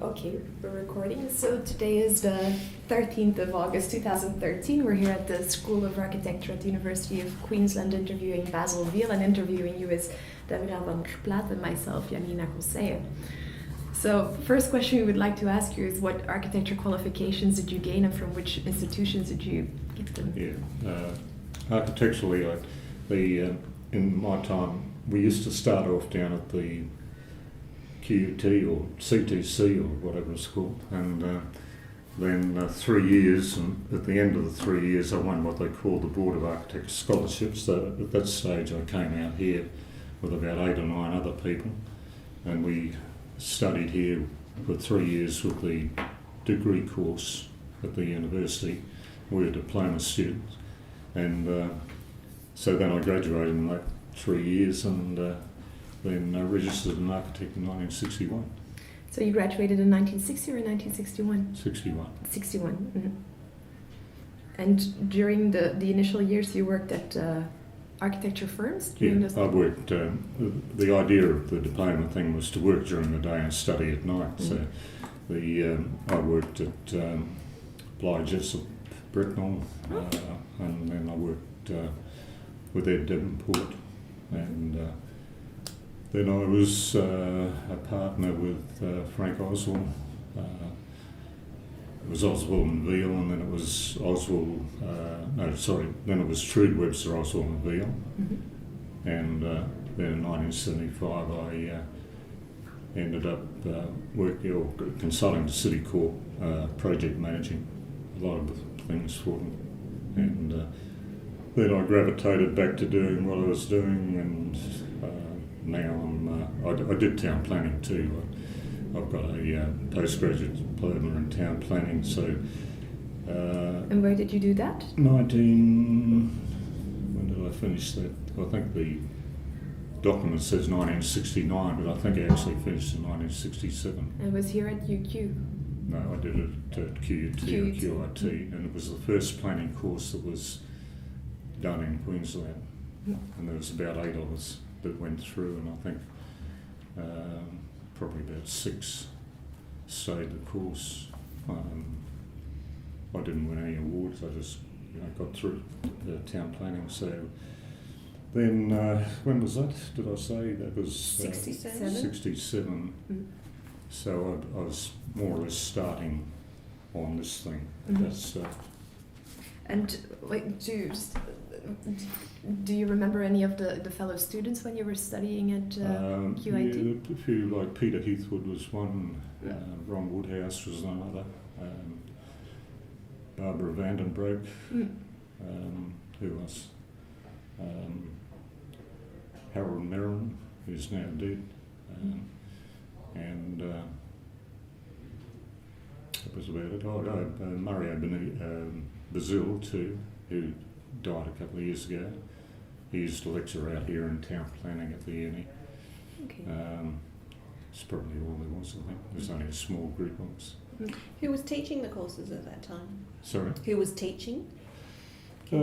Okay, we're recording. So today is the 13th of August 2013. We're here at the School of Architecture at the University of Queensland interviewing Basil Veal, and interviewing you is Deborah van Plaat and myself, Janina Gosseye. So first question we would like to ask you is, what architecture qualifications did you gain and from which institutions did you get them? Yeah, architecturally, in my time, we used to start off down at the QUT or CTC or whatever it's called, and then 3 years, and at the end of the 3 years I won what they call the Board of Architects Scholarships. So at that stage I came out here with about 8 or 9 other people, and we studied here for 3 years with the degree course at the university. We were diploma students, and so then I graduated in that 3 years, and then registered an architect in 1961. So you graduated in 1960 or 1961? 61. 61. Mm-hmm. And during the initial years you worked at architecture firms? Yeah, I worked, the idea of the diploma thing was to work during the day and study at night. Mm-hmm. So I worked at Bly Jessup Britnell, and then I worked with Ed Devonport, and then I was a partner with Frank Oswald. It was Oswald and Veal, and then it was then it was Trude Webster, Oswald and Veal. Mm-hmm. And then in 1975 I ended up working or consulting to City Corp, project managing a lot of things for them. And then I gravitated back to doing what I was doing, and now I did town planning too. I've got a postgraduate diploma in town planning. So. And where did you do that? When did I finish that? I think the document says 1969, but I think I actually finished in 1967. And it was here at UQ? No, I did it at QUT or QIT, and it was the first planning course that was done in Queensland. And there was about 8 of us that went through, and I think probably about 6 stayed the course. I didn't win any awards. I just got through town planning. So then, when was that? Did I say that was 67? 67. Mm. So I was more or less starting on this thing. Mm-hmm. That's. And like, do you remember any of the fellow students when you were studying at QIT? Yeah, a few, like Peter Heathwood was one, Ron Woodhouse was another, Barbara Vandenbroek, who else? Harold Merrin, who's now dead, and that was about it. Mario Basil too, who died a couple of years ago. He used to lecture out here in town planning at the uni. Okay. It's probably all there was, I think. There's only a small group of us. Who was teaching the courses at that time? Sorry? Who was teaching? Who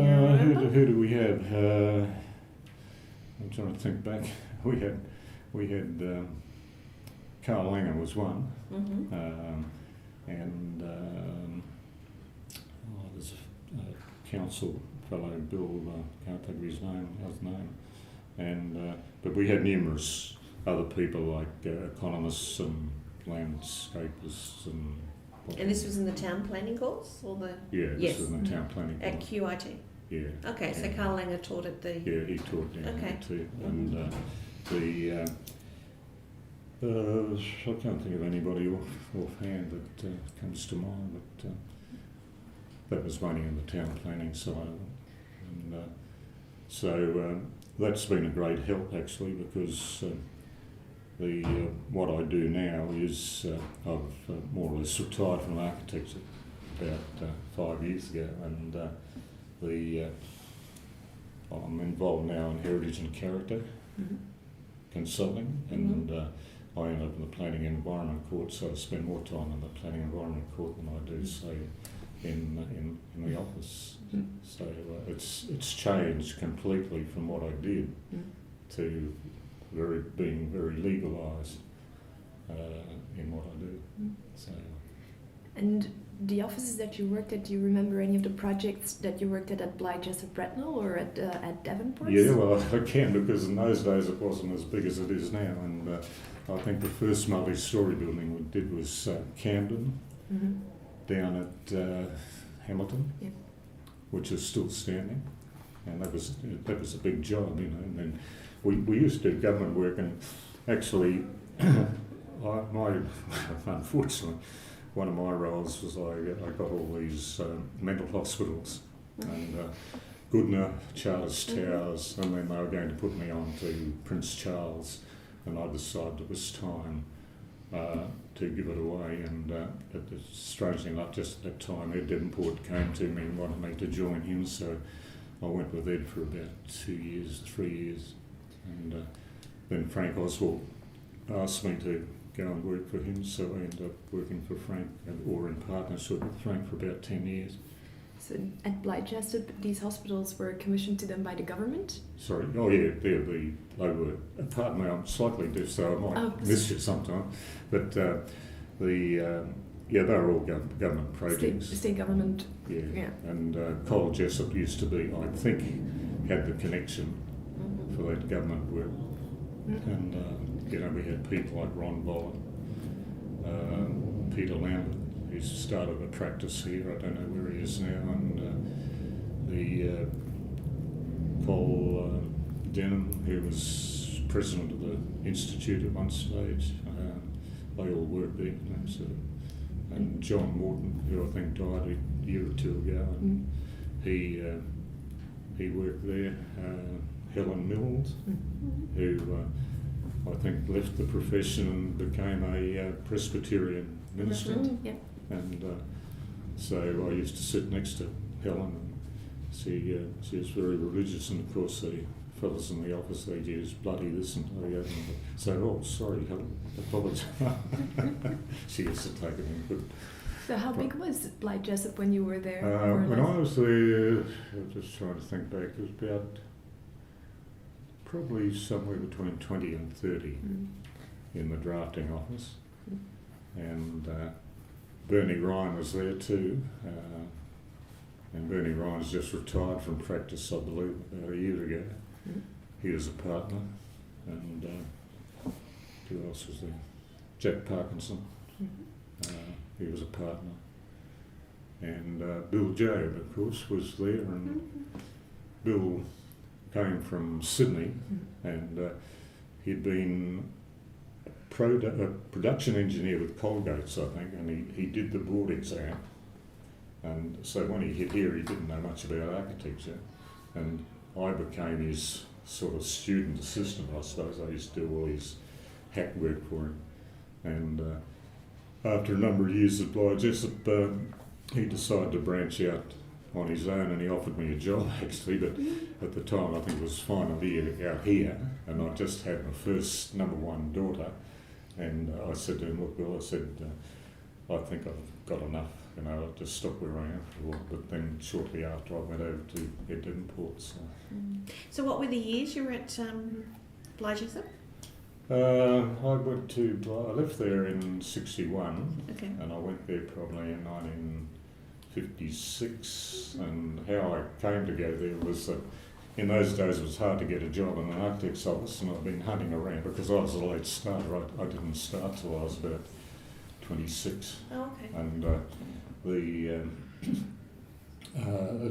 do we have? I'm trying to think back. We had Carl Langer was one, and there's a council fellow, Bill, can't think of his name, and but we had numerous other people like economists and landscapers and. And this was in the town planning course, or the? Yeah, this was in the town planning course. At QIT. Yeah. Okay, so Carl Langer taught at the. Yeah, he taught down there too, and I can't think of anybody offhand that comes to mind, but that was mainly in the town planning side of it. And so that's been a great help actually, because what I do now is I've more or less retired from architecture about 5 years ago, and I'm involved now in heritage and character consulting, and I end up in the planning and environment court, so I spend more time in the planning and environment court than I do, say, in the office. So it's changed completely from what I did to being very legalised in what I do. So. And the offices that you worked at, do you remember any of the projects that you worked at Blyjessup Bracknell or at Devonport? Yeah, well, I can, because in those days it wasn't as big as it is now, and I think the first multi-storey building we did was Camden, down at Hamilton, Yep. which is still standing, and that was a big job, you know. And then we used to do government work, and actually, unfortunately, one of my roles was I got all these mental hospitals, and Goodna, Charles Towers, and then they were going to put me on to Prince Charles, and I decided it was time to give it away. And strangely enough, just at that time, Ed Devonport came to me and wanted me to join him, so I went with Ed for about 3 years, and then Frank Oswald asked me to go and work for him, so I ended up working for Frank, or in partnership with Frank, for about 10 years. So at Blyjessup, these hospitals were commissioned to them by the government? Sorry, oh yeah, they were, pardon me, I'm slightly deaf, so I might miss you sometime, but yeah, they were all government projects. State government. Yeah. And Cole Jessup used to be, I think, had the connection for that government work. And, you know, we had people like Ron Bollin, Peter Lambert, who started a practice here, I don't know where he is now, and the Paul Denham, who was president of the Institute at one stage. They all worked there, you know, so. And John Morton, who I think died a year or two ago, and he worked there. Helen Mills, who I think left the profession and became a Presbyterian minister. And so I used to sit next to Helen, and she was very religious, and of course the fellas in the office, they used bloody this and bloody that, and say, oh, sorry, Helen, apologise. She used to take it in good. So how big was Blyjessup when you were there? When I was there, I'm just trying to think back, it was about probably somewhere between 20 and 30 in the drafting office. And Bernie Ryan was there too. And Bernie Ryan's just retired from practice, I believe, about a year ago. He was a partner. And who else was there? Jack Parkinson. He was a partner. And Bill Jobe, of course, was there. And Bill came from Sydney, and he'd been a production engineer with Colgate's, I think, and he did the board exam. And so when he hit here, he didn't know much about architecture, and I became his sort of student assistant, I suppose. I used to do all his hack work for him. And after a number of years at Blyjessup, he decided to branch out on his own, and he offered me a job actually, but at the time I think it was final year out here, and I just had my first number one daughter, and I said to him, look, Bill, I said, I think I've got enough, you know, I'll just stop where I am for a while. But then shortly after I went over to Ed Devonport. So what were the years you were at Blyjessup? I left there in 61, Okay. and I went there probably in 1956, and how I came to go there was that in those days it was hard to get a job in an architect's office, and I've been hunting around because I was a late starter. I didn't start till I was about 26. Oh, okay. And it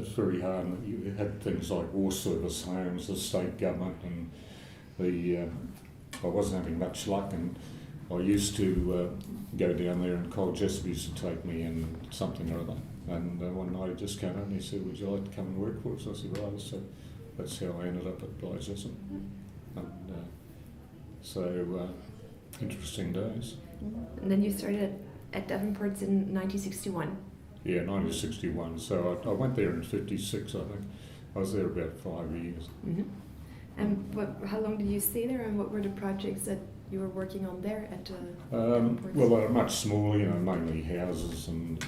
was very hard, and you had things like war service homes, the state government, and I wasn't having much luck, and I used to go down there, and Cole Jessup used to take me in something or other. And one night he just came up and he said, would you like to come and work for us? I said, right. So that's how I ended up at Blyjessup. And so interesting days. And then you started at Devonport in 1961? Yeah, 1961. So I went there in 56, I think. I was there about 5 years. And how long did you stay there, and what were the projects that you were working on there at Devonport? Well, they were much smaller, you know, mainly houses, and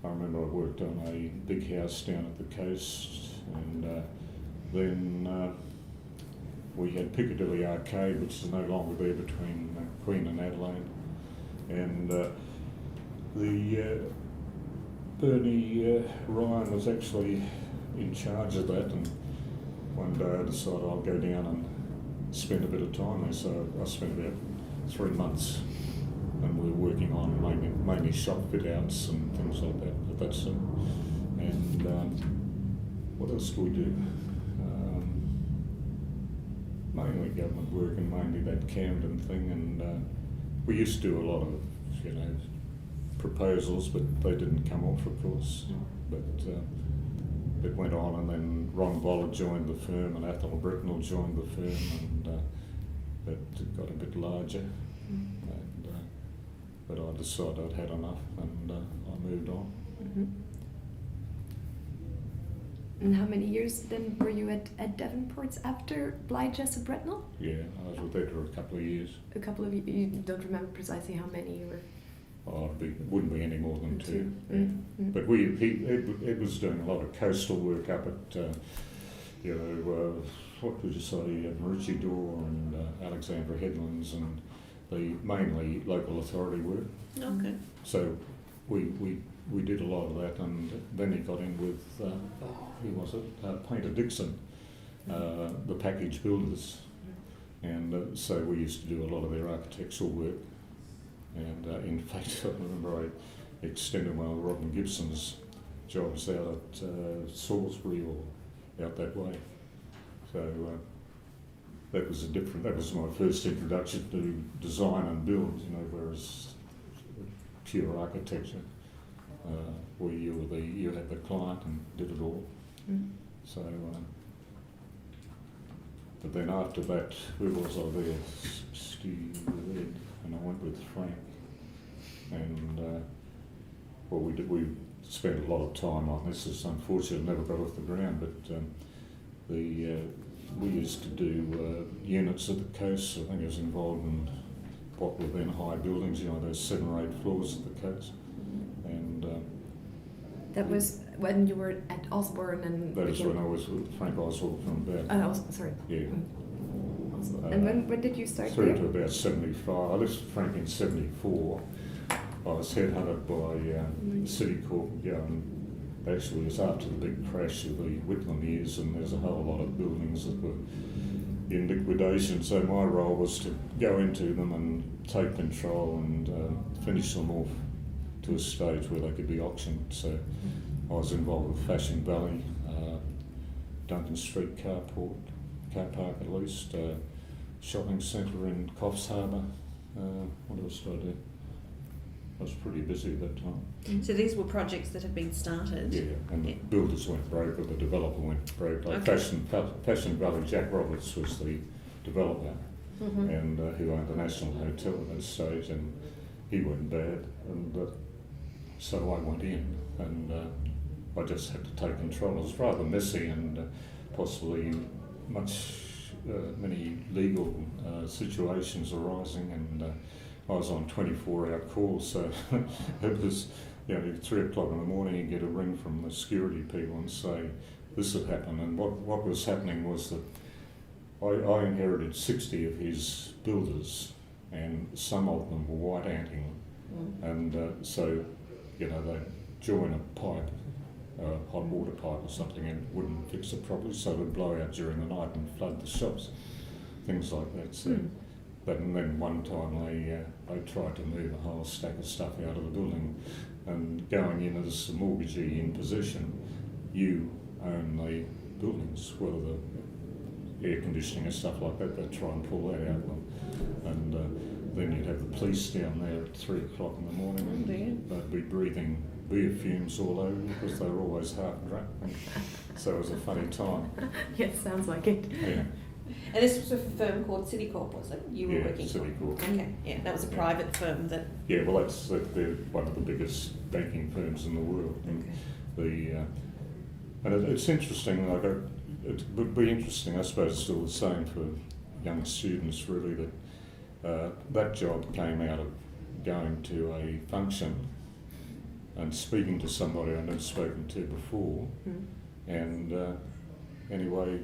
I remember I worked on a big house down at the coast, and then we had Piccadilly Arcade, which is no longer there, between Queen and Adelaide, and Bernie Ryan was actually in charge of that, and one day I decided I'll go down and spend a bit of time there. So I spent about 3 months, and we were working on mainly shop fit outs and things like that at that time. And what else do we do? Mainly government work and mainly that Camden thing, and we used to do a lot of, proposals, but they didn't come off, of course. But it went on, and then Ron Bollard joined the firm, and Athol Britnell joined the firm, and it got a bit larger. And, but I decided I'd had enough, and I moved on. Mm-hmm. And how many years then were you at Devonports after Blythe Britnell? Yeah, I was with there for a couple of years. A couple of you don't remember precisely how many you were? Oh, it wouldn't be any more than two. Mm-hmm. But Ed was doing a lot of coastal work up at, what would you say, Maroochydore and Alexandra Headlands, and the mainly local authority work. Okay. So we did a lot of that, and then he got in with, who was it? Painter Dixon, the package builders. And so we used to do a lot of their architectural work. And in fact, I remember I extended one of Robin Gibson's jobs out at Salisbury or out that way. So that was my first introduction to design and build, whereas pure architecture, where you had the client and did it all. So, but then after that, where was I there? Steve Ed, and I went with Frank. And we spent a lot of time on this. It's unfortunate, never got off the ground, but we used to do units at the coast. I think I was involved in what were then high buildings, those 7 or 8 floors at the coast. And that was when you were at Osborne and... That was when I was with Frank Oswald from about... sorry. Yeah. And when did you start through there? to about 75. I left Frank in 74. I was headhunted by City Corp. Actually, it was after the big crash of the Whitlam years, and there's a whole lot of buildings that were in liquidation. So my role was to go into them and take control and finish them off to a stage where they could be auctioned. So I was involved with Fashion Valley, Duncan Street car park at least, shopping centre in Coffs Harbour. What else did I do? I was pretty busy at that time. So these were projects that had been started? Yeah, and the builders went broke, or the developer went broke. Like Fashion Valley, Jack Roberts was the developer, and who owned the National Hotel at that stage, and he went bad, and so I went in, and I just had to take control. It was rather messy and possibly many legal situations arising, and I was on 24-hour calls, so it was, 3 o'clock in the morning you get a ring from the security people and say this had happened. And what was happening was that I inherited 60 of his builders, and some of them were white anting, and so they'd join a pipe, hot water pipe or something, and wouldn't fix it properly, so it would blow out during the night and flood the shops, things like that. So. And then one time they tried to move a whole stack of stuff out of the building, and going in as a mortgagee in possession, you own the buildings, whether the air conditioning and stuff like that, they'd try and pull that out. And then you'd have the police down there at 3 o'clock in the morning, and they'd be breathing beer fumes all over because they were always half drunk. So it was a funny time. Yes, sounds like it. Yeah. And this was a firm called City Corp, was it? You were working City for? Corp. Okay, yeah, that was a private firm that... Yeah, well, they're one of the biggest banking firms in the world. And it's interesting, it would be interesting, I suppose it's still the same for young students really, that that job came out of going to a function and speaking to somebody I'd never spoken to before, and anyway,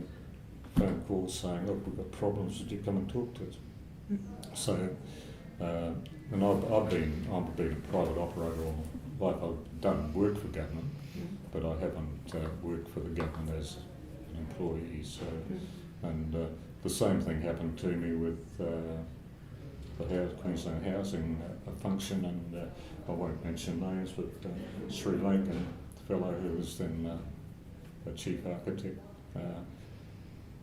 phone call saying, look, we've got problems, would you come and talk to us? So and I've been a private operator all my life. I've done work for government, but I haven't worked for the government as an employee. So, and the same thing happened to me with the Queensland housing function, and I won't mention names, but Sri Lankan fellow who was then a chief architect.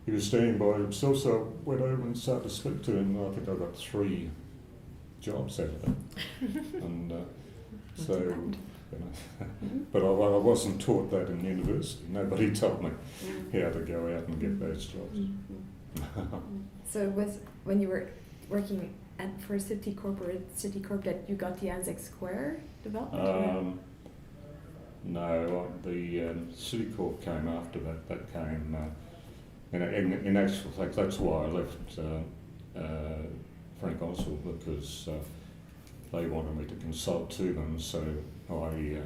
He was standing by himself, so I went over and started to speak to him. I think I got 3 jobs out of it, and so. You know, but I wasn't taught that in university. Nobody told me how to go out and get those jobs. So when you were working for City Corp that you got the Anzac Square development? No, the City Corp came after that. That came, in actual fact, that's why I left Frank Oswald, because they wanted me to consult to them, so I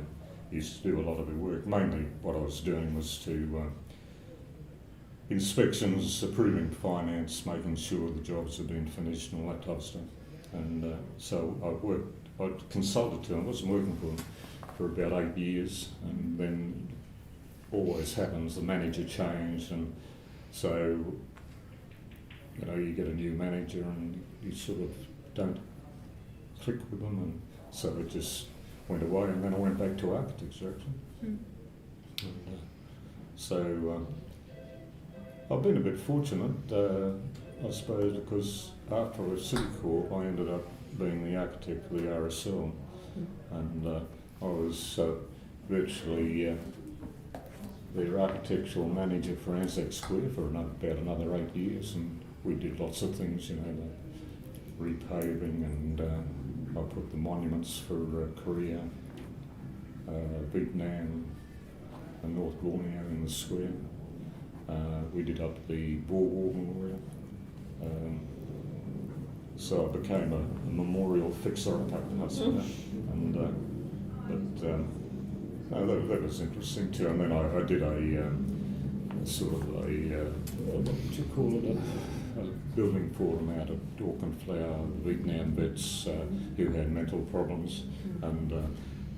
used to do a lot of the work. Mainly what I was doing was to inspections, approving finance, making sure the jobs had been finished and all that type of stuff. And so I consulted to them. I wasn't working for them for about 8 years, and then always happens, the manager changed, and so you get a new manager and you sort of don't click with them, and so it just went away, and then I went back to architecture actually. And, so I've been a bit fortunate, I suppose, because after I was City Corp I ended up being the architect for the RSL, and I was virtually their architectural manager for Anzac Square for about another 8 years, and we did lots of things, like repaving, and I put the monuments for Korea, Vietnam and North Borneo in the square. We did up the Boer War Memorial. So I became a memorial fixer-upper, and that was interesting too. And then I did a sort of what would you call it, a building for them out of Auchenflower, Vietnam vets who had mental problems, and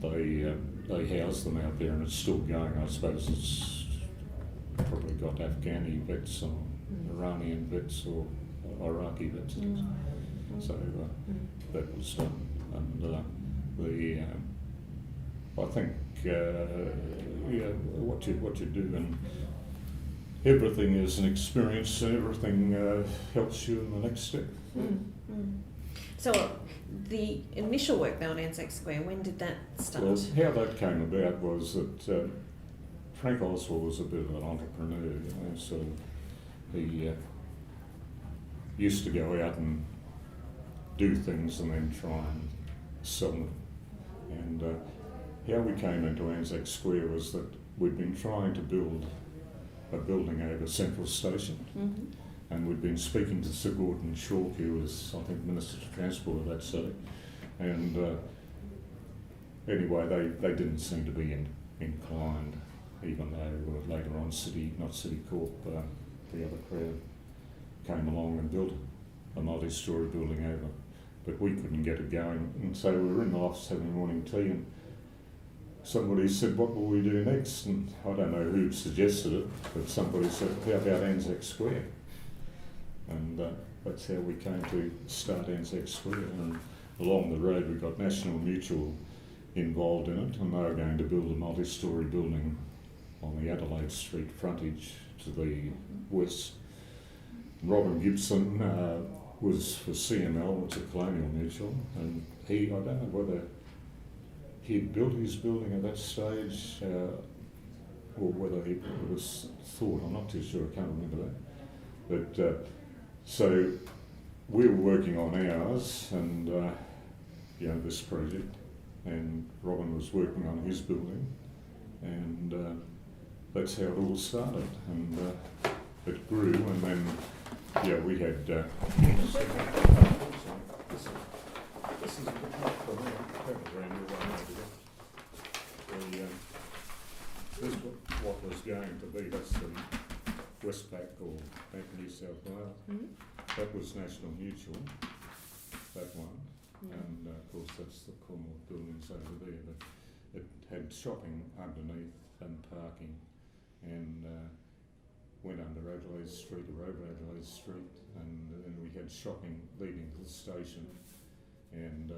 they housed them out there, and it's still going. I suppose it's probably got Afghani vets or Iranian vets or Iraqi vets. So that was done, and I think what you do, and everything is an experience, and everything helps you in the next step. So the initial work there on Anzac Square, when did that start? Well, how that came about was that Frank Oswald was a bit of an entrepreneur, so he used to go out and do things and then try and sell them. And how we came into Anzac Square was that we'd been trying to build a building over Central Station, and we'd been speaking to Sir Gordon Chalk, who was, I think, Minister of Transport at that stage, and anyway, they didn't seem to be inclined, even though later on not City Corp, the other crowd came along and built a multi-storey building over, but we couldn't get it going, and so we were in the office having morning tea, and somebody said, "What will we do next?" And I don't know who suggested it, but somebody said, "How about Anzac Square?" And that's how we came to start Anzac Square. And along the road we got National Mutual involved in it, and they were going to build a multi-storey building on the Adelaide Street frontage to the west. Robin Gibson was for CML, which is a Colonial Mutual, and I don't know whether he'd built his building at that stage or whether it was thought, I'm not too sure, I can't remember that. But so we were working on ours and this project, and Robin was working on his building, and that's how it all started, and it grew, and then we had this is a good help for me. This is what was going to be, that's the Westpac or Bank of New South Wales. That was National Mutual, that one. and of course that's the Cornwall buildings over there. But it had shopping underneath and parking, and went under Adelaide Street or over Adelaide Street, and then we had shopping leading to the station, and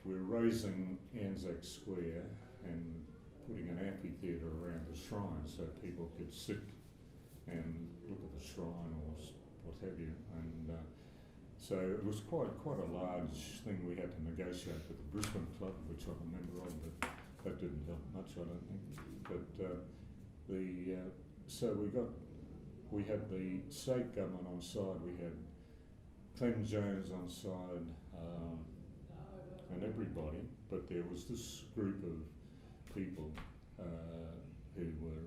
we're raising Anzac Square and putting an amphitheatre around the shrine so people could sit and look at the shrine or what have you. And so it was quite a large thing we had to negotiate with the Brisbane Club, which I'm a member of, but that didn't help much, I don't think. But so we had the state government on side, we had Clem Jones on side, and everybody, but there was this group of people who were,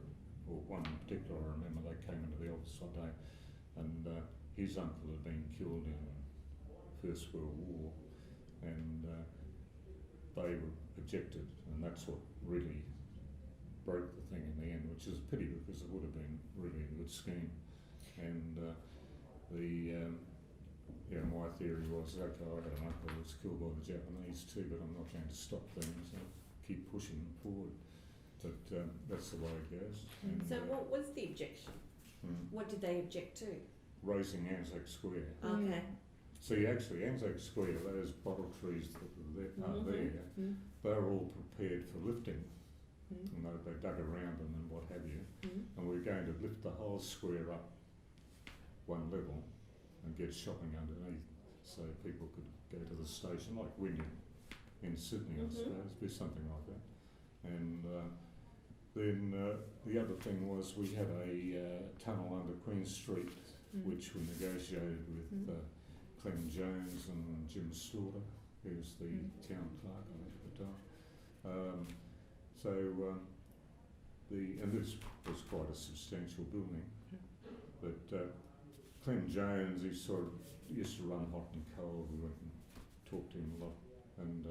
or one in particular I remember, they came into the office one day, and his uncle had been killed in First World War, and they were ejected, and that's what really broke the thing in the end, which is a pity because it would have been really a good scheme. And my theory was, okay, I had an uncle who was killed by the Japanese too, but I'm not going to stop things. I'll keep pushing them forward. But that's the way it goes. And, so what was the objection? What did they object to? Raising Anzac Square. Okay. See, actually, Anzac Square, those bottle trees that are there, they're all prepared for lifting. And they dug around them and what have you. And we're going to lift the whole square up one level and get shopping underneath so people could go to the station, like Wynyard in Sydney, I suppose, be something like that. And then the other thing was we had a tunnel under Queen Street, which we negotiated with Clem Jones and Jim Slaughter, who was the town clerk at the time. And this was quite a substantial building, but Clem Jones, he sort of used to run hot and cold. We went and talked to him a lot, and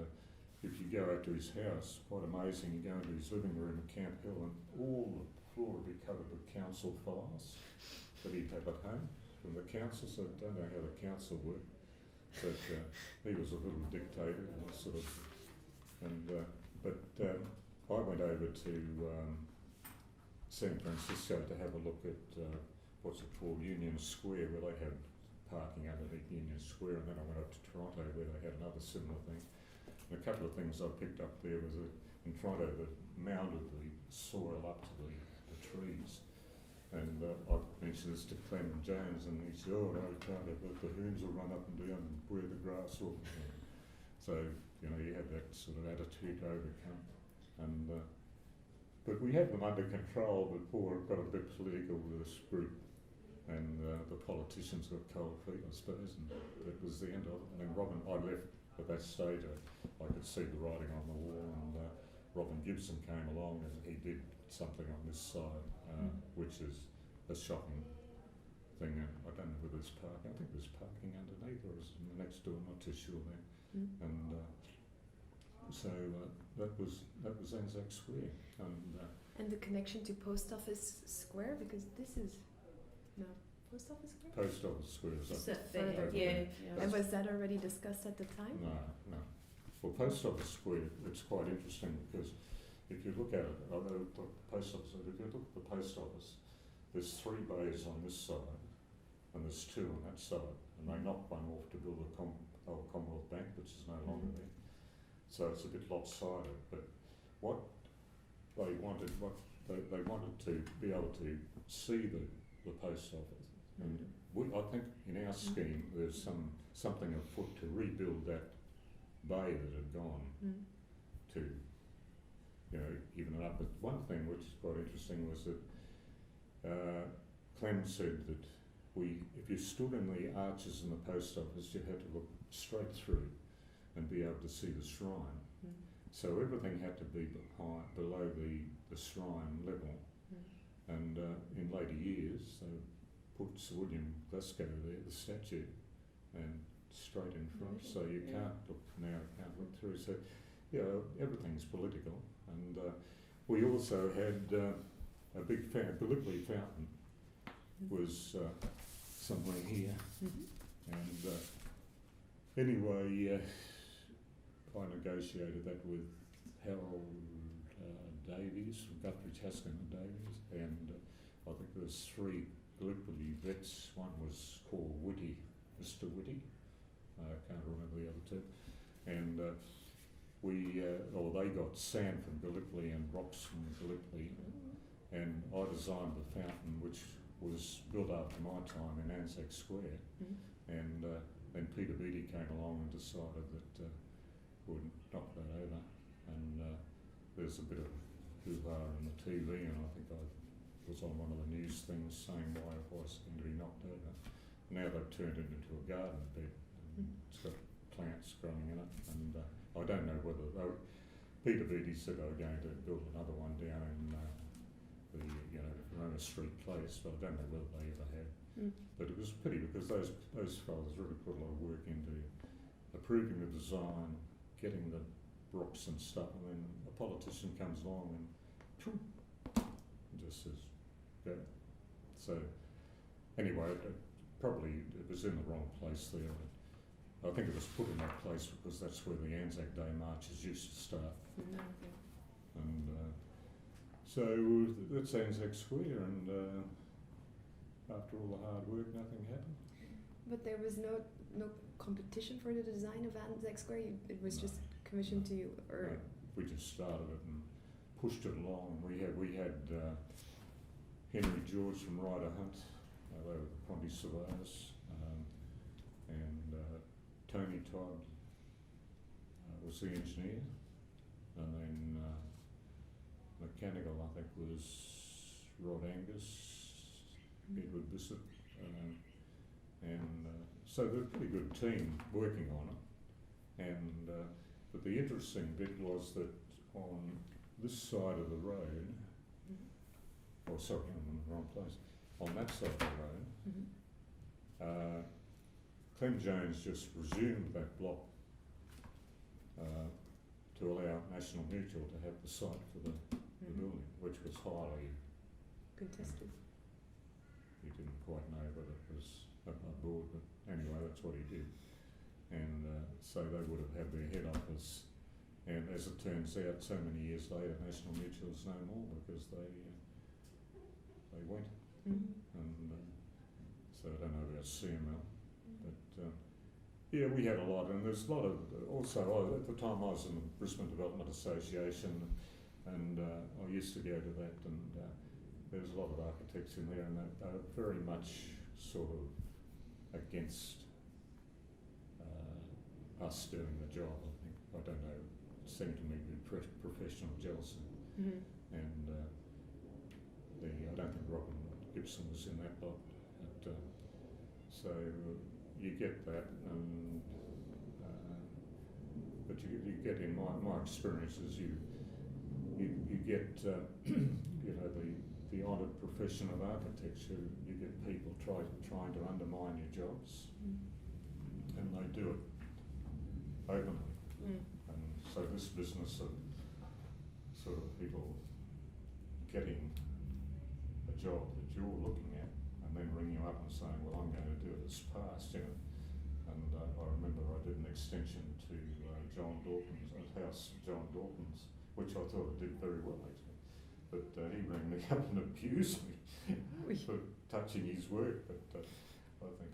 if you go out to his house, quite amazing, you go into his living room at Camp Hill and all the floor would be covered with council files that he'd have at home from the council, so I don't know how the council worked, but he was a little dictator and sort of, and I went over to San Francisco to have a look at what's it called, Union Square, where they had parking underneath Union Square, and then I went up to Toronto where they had another similar thing. And a couple of things I picked up there was that in Toronto they mounded the soil up to the trees. And I mentioned this to Clem Jones, and he said, "Oh, no, Toronto, the hoons will run up and down and wear the grass off." So, you had that sort of attitude to overcome. And but we had them under control before it got a bit political with this group, and the politicians got cold feet, I suppose, and that was the end of it. And then I left at that stage. I could see the writing on the wall, and Robin Gibson came along and he did something on this side, which is a shocking thing. And I don't know whether there's parking. I think there's parking underneath, or is it next door? I'm not too sure there. And so that was Anzac Square, and the connection to Post Office Square, because this is Post Office Square. Post Office Square is up further. Yeah. And was that already discussed at the time? No. Well, Post Office Square, it's quite interesting because if you look at it, the post office. If you look at the post office, there's 3 bays on this side, and there's 2 on that side, and they knocked one off to build the old Commonwealth Bank, which is no longer there. So it's a bit lopsided, but what they wanted to be able to see the post office. And I think in our scheme there's something afoot to rebuild that bay that had gone to, even it up. But one thing which is quite interesting was that Clem said that if you stood in the arches in the post office, you had to look straight through and be able to see the shrine. So everything had to be below the shrine level. And in later years, they put Sir William Glasgow there, the statue, and straight in front. So you can't look look through. So, everything's political. And we also had a big Gallipoli fountain was somewhere here. And anyway, I negotiated that with Harold Davies from Guthrie, Haskin and Davies, and I think there was 3 Gallipoli vets. One was called Whitty, Mr. Whitty. I can't remember the other 2. And they got sand from Gallipoli and rocks from Gallipoli, and I designed the fountain, which was built after my time in Anzac Square. And then Peter Beattie came along and decided that we'd knock that over. And there's a bit of hoo-ha on the TV, and I think I was on one of the news things saying why it was going to be knocked over. Now they've turned it into a garden bed. It's got plants growing in it, and I don't know whether Peter Beattie said they were going to build another one down in the Verona Street Place, but I don't know whether they ever have. But it was a pity because those fellows really put a lot of work into approving the design, getting the rocks and stuff, and then a politician comes along and just says, go. So anyway, it was in the wrong place there. I think it was put in that place because that's where the Anzac Day marches used to start. And so that's Anzac Square, and after all the hard work, nothing happened. But there was no competition for the design of Anzac Square? It was just commissioned to you? Or? No, we just started it and pushed it along. We had Henry George from Ryder Hunt, they were the Ponty surveyors, and Tony Todd was the engineer, and then mechanical I think was Rod Angus, Edward Bissett, and so they're a pretty good team working on it. And but the interesting bit was that on this side of the road, I'm in the wrong place, on that side of the road, Clem Jones just resumed that block to allow National Mutual to have the site for the building, which was highly contested. He didn't quite know whether it was above board, but anyway, that's what he did. And so they would have had their head office, and as it turns out, so many years later, National Mutual's no more because they went. And so I don't know about CML, but yeah, we had a lot, and there's a lot of, also at the time I was in the Brisbane Development Association, and I used to go to that, and there's a lot of architects in there, and they're very much sort of against us doing the job, I think. I don't know, it seemed to me to be professional jealousy. And I don't think Robin Gibson was in that lot. So you get that, and but you get, in my experiences, you get the honoured profession of architecture. You get people trying to undermine your jobs, and they do it openly. And so this business of sort of people getting a job that you're looking at and then ringing you up and saying, well, I'm going to do it as past, And I remember I did an extension to John Dawkins, a house John Dawkins, which I thought it did very well actually. But he rang me up and abused me for touching his work. But I think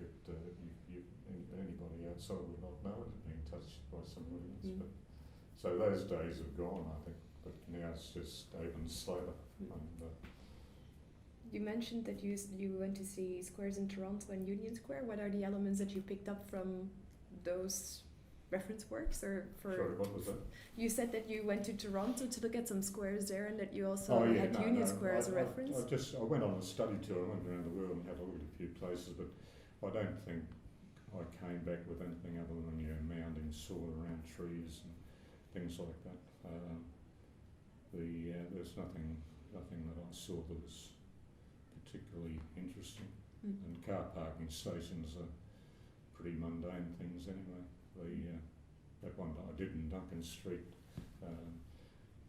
anybody outside would not know it had been touched by somebody else. But, so those days have gone, I think. But now it's just open slather. And, you mentioned that you went to see squares in Toronto and Union Square. What are the elements that you picked up from those reference works? Sorry, what was that? You said that you went to Toronto to look at some squares there, and that you also had Union Square as a reference. I went on a study tour. I went around the world and had a look at a few places, but I don't think I came back with anything other than mounding soil around trees and things like that. There's nothing that I saw that was particularly interesting. And car parking stations are pretty mundane things anyway. That one I did in Duncan Street,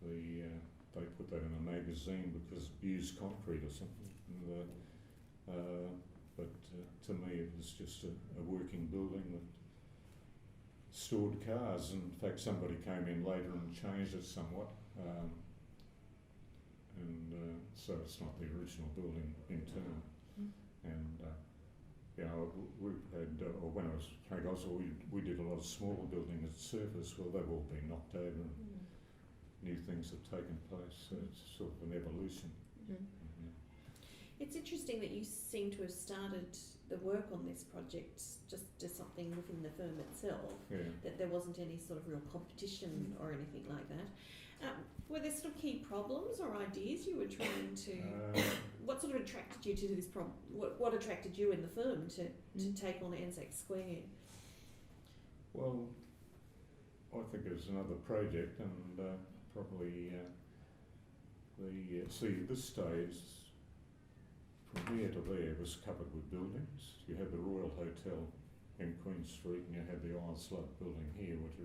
they put that in a magazine because it used concrete or something. But to me it was just a working building stored cars. In fact, somebody came in later and changed it somewhat. So it's not the original building in turn. And we've had, or when I was playing Oswald, we did a lot of smaller building at the surface. Well, they've all been knocked over and new things have taken place. So it's sort of an evolution. It's interesting that you seem to have started the work on this project just something within the firm itself, that there wasn't any sort of real competition or anything like that. Were there sort of key problems or ideas you were trying to... what sort of attracted you to this problem? What attracted you in the firm to take on Anzac Square? Well, I think it was another project, and probably see, this stage, from here to there was covered with buildings. You had the Royal Hotel in Queen Street, and you had the Isle Club building here, which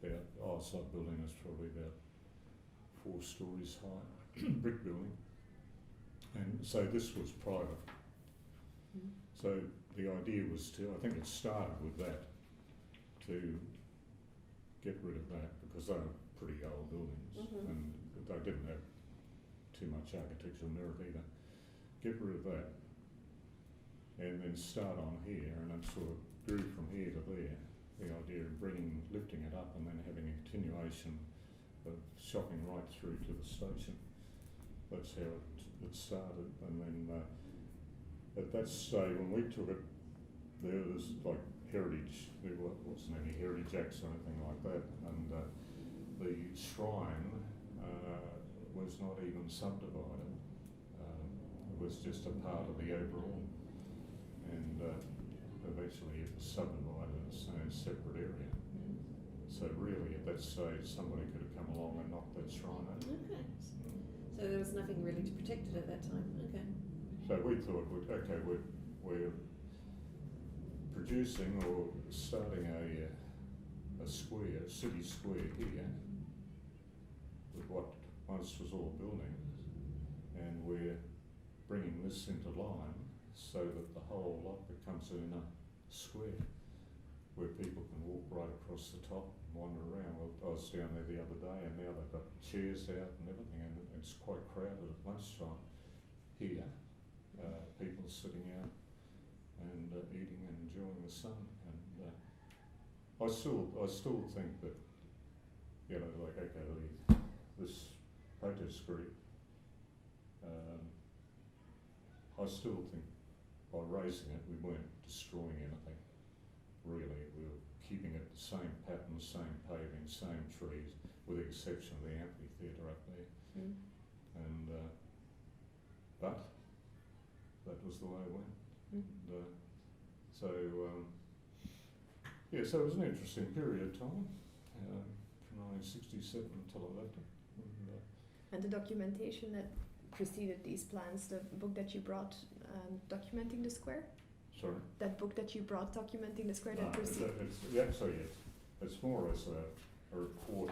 the Isle Club building is probably about 4 stories high, brick building. And so this was private. So the idea was to, I think it started with that, to get rid of that, because they were pretty old buildings and they didn't have too much architectural merit either. Get rid of that and then start on here, and it sort of grew from here to there. The idea of lifting it up and then having a continuation of shopping right through to the station. That's how it started. And then at that stage, when we took it, there was like heritage, there wasn't any heritage acts or anything like that, and the shrine was not even subdivided. It was just a part of the overall, and eventually it was subdivided as a separate area. So really at that stage somebody could have come along and knocked that shrine over. Okay. So there was nothing really to protect it at that time. Okay. So we thought, we're producing or starting a square, city square here, with what once was all buildings, and we're bringing this into line so that the whole lot becomes in a square where people can walk right across the top and wander around. Well, I was down there the other day, and now they've got chairs out and everything, and it's quite crowded at lunchtime here. People sitting out and eating and enjoying the sun. And I still think that, like, okay, this protest group, I still think by raising it, we weren't destroying anything. Really, we were keeping it the same pattern, same paving, same trees, with the exception of the amphitheatre up there. And but that was the way it went. And, so it was an interesting period of time, from 1967 until I left it. And the documentation that preceded these plans, the book that you brought documenting the square? Sorry? That book that you brought documenting the square that preceded? It's more as a report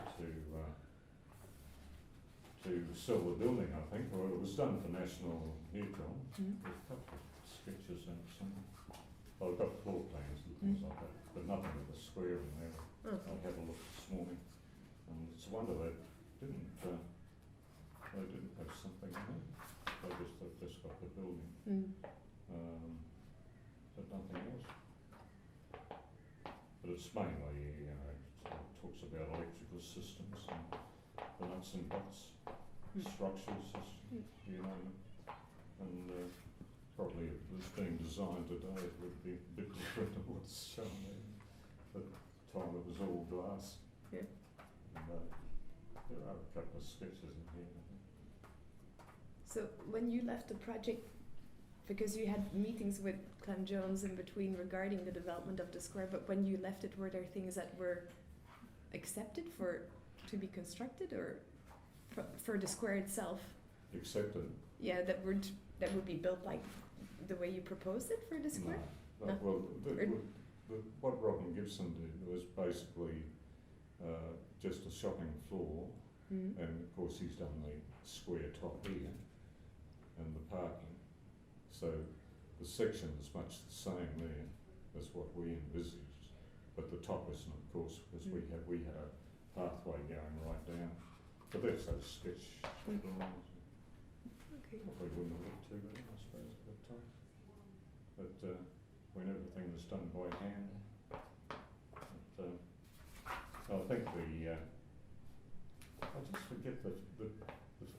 to sell the building, I think. Well, it was done for National Neutron. There's a couple of sketches and something. I've got floor plans and things like that, but nothing with a square in there. I had a look this morning, and it's a wonder they didn't have something in there. They just got the building, but nothing else. But it's mainly, it talks about electrical systems and the nuts and bolts, structural systems, and probably if it was being designed today, it would be a bit different to what's shown there. At the time, it was all glass. Yeah. And there are a couple of sketches in here. So when you left the project, because you had meetings with Clem Jones in between regarding the development of the square, but when you left it, were there things that were accepted to be constructed, or for the square itself? Accepted? Yeah, that would be built like the way you proposed it for the square? No. Well, what Robin Gibson did was basically just a shopping floor, and of course he's done the square top here and the parking. So the section is much the same there as what we envisaged, but the top isn't, of course, because we had a pathway going right down. But that's those sketch drawings. Okay. Probably wouldn't have looked too bad, I suppose, at that time. But when everything was done by hand, but, I think I just forget the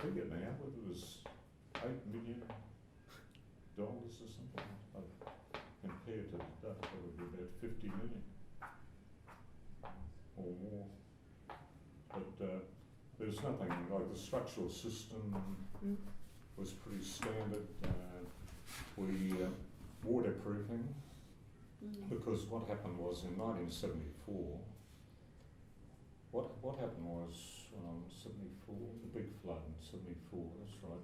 figure now, whether it was $8 million or something. Compared to that, it would be about 50 million or more. But there's nothing like the structural system was pretty standard. We waterproofing, because what happened was in 1974. What happened was 74, the big flood in 74. That's right.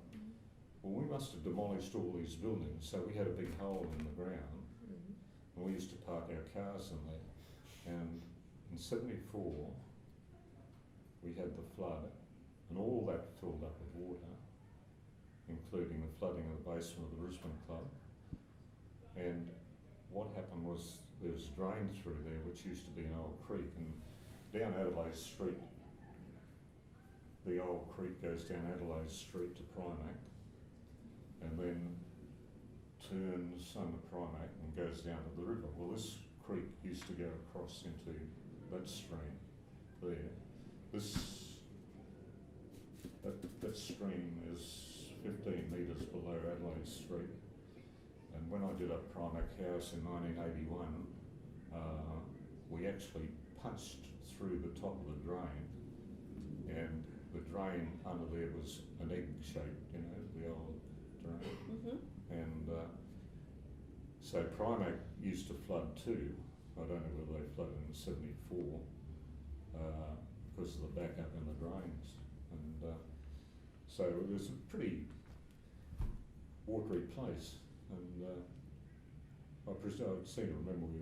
Well, we must have demolished all these buildings, so we had a big hole in the ground, and we used to park our cars in there. And in 74, we had the flood, and all that filled up with water, including the flooding of the basement of the Brisbane Club. And what happened was there was a drain through there, which used to be an old creek, and down Adelaide Street, the old creek goes down Adelaide Street to Primac, and then turns under Primac and goes down to the river. Well, this creek used to go across into that stream there. That stream is 15 metres below Adelaide Street. And when I did up Primac House in 1981, we actually punched through the top of the drain, and the drain under there was an egg shape, the old drain. And so Primac used to flood too. I don't know whether they flooded in 74 because of the backup in the drains. And so it was a pretty watery place. And I seem to remember we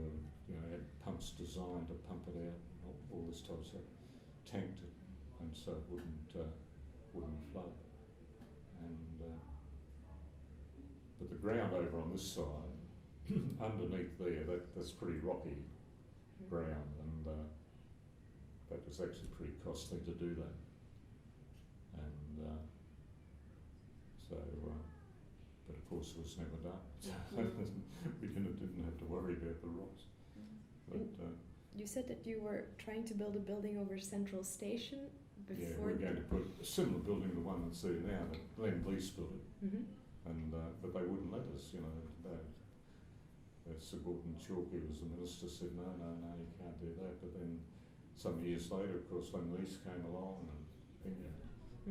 had pumps designed to pump it out, all this type of stuff, tanked it, and so it wouldn't flood. And but the ground over on this side, underneath there, that's pretty rocky ground, and that was actually pretty costly to do that. And so. But of course it was never done. We didn't have to worry about the rocks. But, you said that you were trying to build a building over Central Station before. Yeah, we're going to put a similar building to the one that's there now. That Glenn Blease built it, and but they wouldn't let us. Sir Gordon Chalky was the minister, said no, you can't do that. But then some years later, of course, Glenn Blease came along, and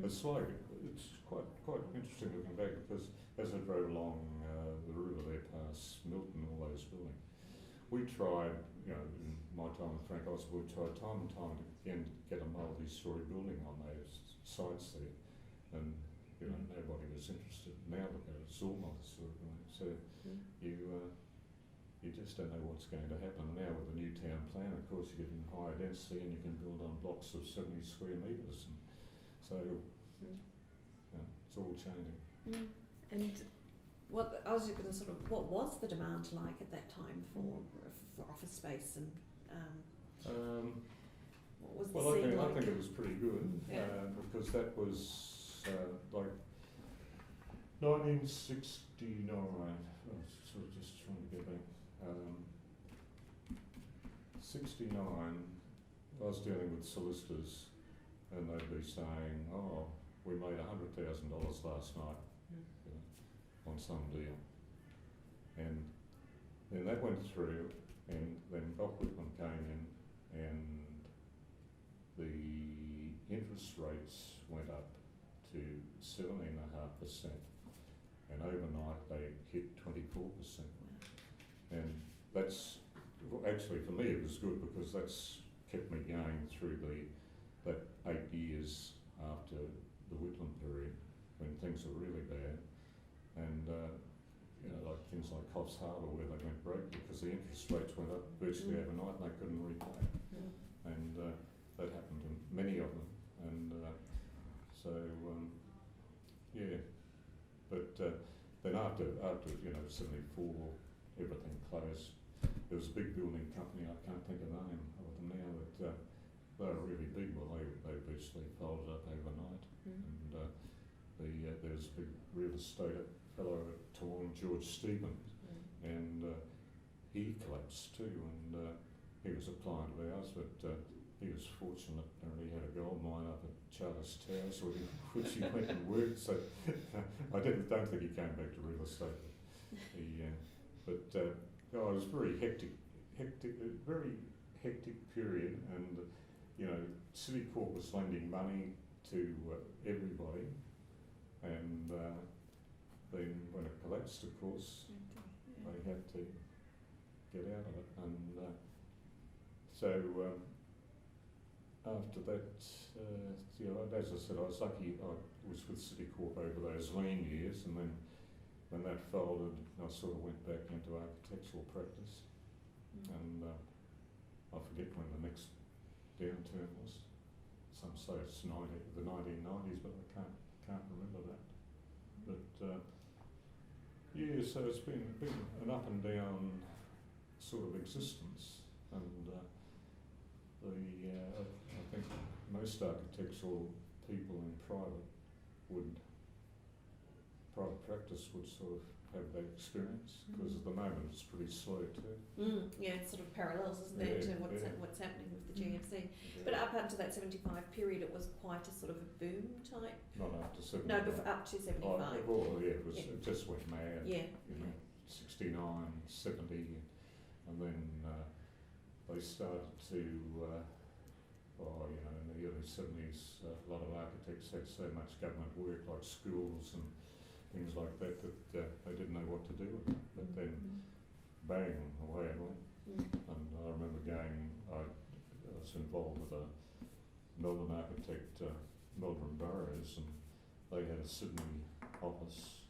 it's like it's quite interesting looking back, because as I drove along the river there past Milton, all those buildings, we tried, in my time with Frank Osborne, we tried time and time again to get a multi-storey building on those sites there, and nobody was interested. Now look at it, it's all multi-storey buildings. So you just don't know what's going to happen. Now with the new town plan, of course, you're getting higher density and you can build on blocks of 70 square metres. So it's all changing. And what I was going to what was the demand like at that time for office space, and what was the scene like? I think it was pretty good, because that was like 1969. I was sort of just trying to get back. 69. I was dealing with solicitors, and they'd be saying, "Oh, we made $100,000 last night on some deal," and then that went through, and then Doc Whitman came in, and the interest rates went up to 17.5%, and overnight they hit 24%, and that's actually, for me, it was good, because that's kept me going through that 8 years after the Whitlam period, when things were really bad, and like things like Coffs Harbour, where they went broke because the interest rates went up virtually overnight and they couldn't repay. And that happened to many of them, and but then after 74, everything closed. there was a big building company, I can't think of the name of them now, but they were really big. Well, they basically folded up overnight. And there was a big real estate fellow at Toowong, George Stevens, and he collapsed too, and he was a client of ours, but he was fortunate. Apparently, he had a gold mine up at Charters Towers, which he went and worked. So I don't think he came back to real estate. But it was very very hectic period, and City Court was lending money to everybody, and then when it collapsed, of course, they had to get out of it, and so after that, as I said, I was lucky. I was with City Corp over those lean years, and then when that folded, I sort of went back into architectural practice, and I forget when the next downturn was. Some say it's the 1990s, but I can't remember that. But so it's been an up and down sort of existence, and I think most architectural people in private practice would sort of have that experience, because at the moment it's pretty slow too. Yeah, it's sort of parallels, isn't there, to what's happening with the GFC. But up until that 75 period, it was quite a sort of a boom type. Not after 75. No, up to 75. Well, it just went mad. Yeah. 69, 70, and then they started to, in the early 70s, a lot of architects had so much government work, like schools and things like that, that they didn't know what to do with it. But then, bang, away it went. And I remember I was involved with a Melbourne architect, Melbourne Boroughs, and they had a Sydney office,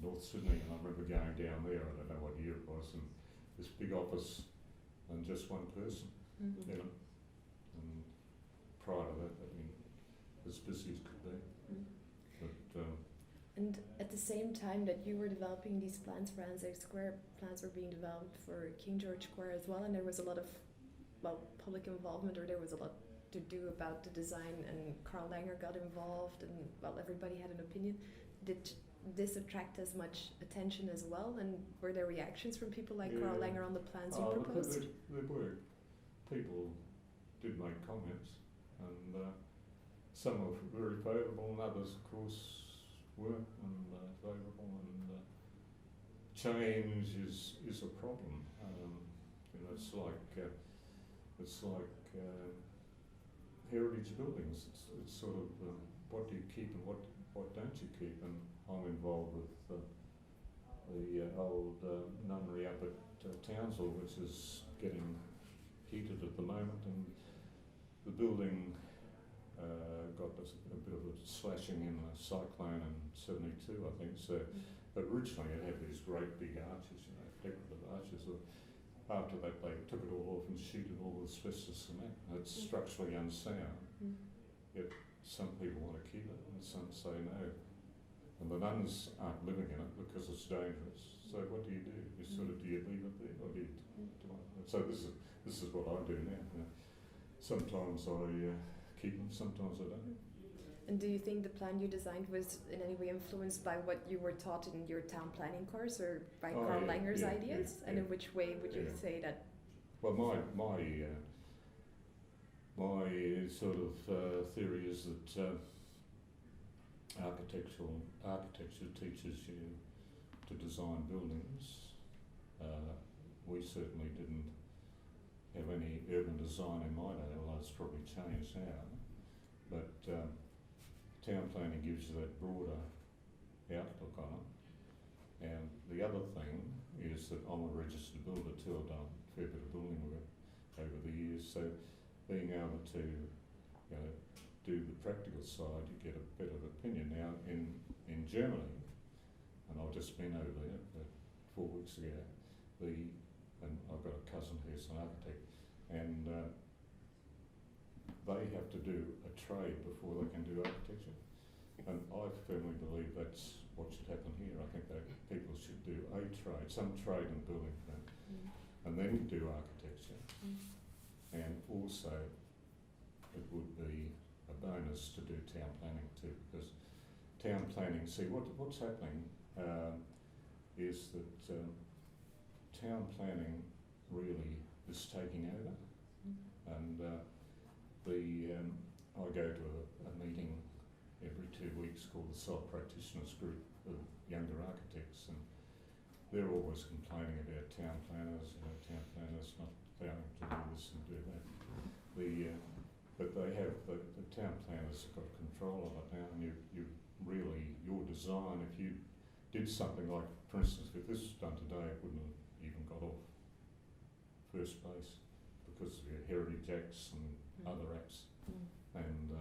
North Sydney, and I remember going down there, I don't know what year it was, and this big office and just one person, and prior to that, as busy as could be. But and at the same time that you were developing these plans for Anzac Square, plans were being developed for King George Square as well, and there was a lot of public involvement, or there was a lot to do about the design, and Karl Langer got involved, and everybody had an opinion. Did this attract as much attention as well, and were there reactions from people like Karl Langer on the plans you proposed? There were. People did make comments, and some were very favourable, and others, of course, weren't favourable, and change is a problem. It's like heritage buildings. It's sort of what do you keep and what don't you keep, and I'm involved with the old nunnery up at Townsville, which is getting heated at the moment, and the building got a bit of a slashing in a cyclone in 72, I think. So, but originally it had these great big arches, decorative arches. After that, they took it all off and sheeted all the asbestos cement. It's structurally unsound. Yet some people want to keep it, and some say no. And the nuns aren't living in it because it's dangerous. So what do? Do you leave it there, or do you? So this is what I do now. Sometimes I keep them, sometimes I don't. And do you think the plan you designed was in any way influenced by what you were taught in your town planning course, or by Karl Langer's ideas? And in which way would you say that? Well, my sort of theory is that architecture teaches you to design buildings. We certainly didn't have any urban design in my day, although it's probably changed now. But town planning gives you that broader outlook on it. And the other thing is that I'm a registered builder too. I've done a fair bit of building work over the years, so being able to do the practical side, you get a better opinion. Now in Germany, and I've just been over there 4 weeks ago, and I've got a cousin who's an architect, and they have to do a trade before they can do architecture. And I firmly believe that's what should happen here. I think that people should do a trade, some trade in building. and then you do architecture. And also, it would be a bonus to do town planning too, because town planning, see what's happening is that town planning really is taking over, and I go to a meeting every 2 weeks called the Sole Practitioners Group of Younger Architects, and they're always complaining about town planners, town planners not allowing to do this and do that. But they have, the town planners have got control of it now, and you really, your design, if you did something like, for instance, if this was done today, it wouldn't have even got off first base because of your Heritage Acts and other acts and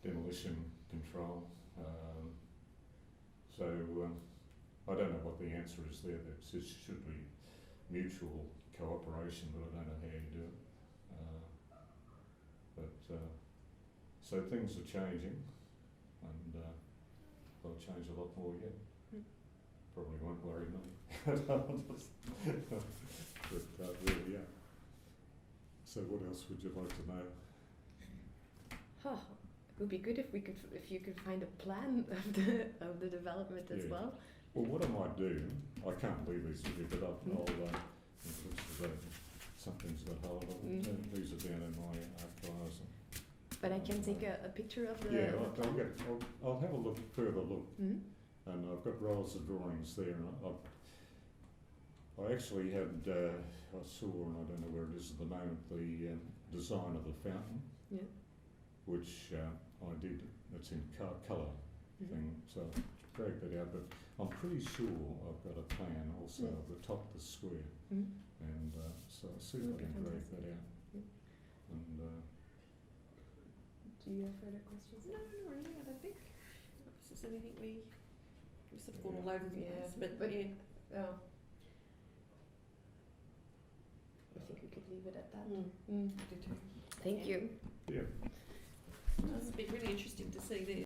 demolition control. I don't know what the answer is there. It should be mutual cooperation, but I don't know how you do it. So things are changing, and they'll change a lot more yet. Probably won't worry me. But really, yeah. So what else would you like to know? It would be good if you could find a plan of the development as well. Well, what I might do, I can't leave these with you, but I'll something's got hold of them. These are down in my archives. But I can take a picture of the. Yeah, I'll have a further look, and I've got rolls of drawings there. And I actually had, I saw, and I don't know where it is at the moment, the design of the fountain, which I did. It's in colour thing, so I dragged that out. But I'm pretty sure I've got a plan also of the top of the square, and so I'll see if I can drag that out. And do you have further questions? No, not really. I don't think. Is this anything we've sort of gone all over the place? But yeah. Oh. I think we could leave it at that. I do too. Thank you. yeah. It's been really interesting to see this.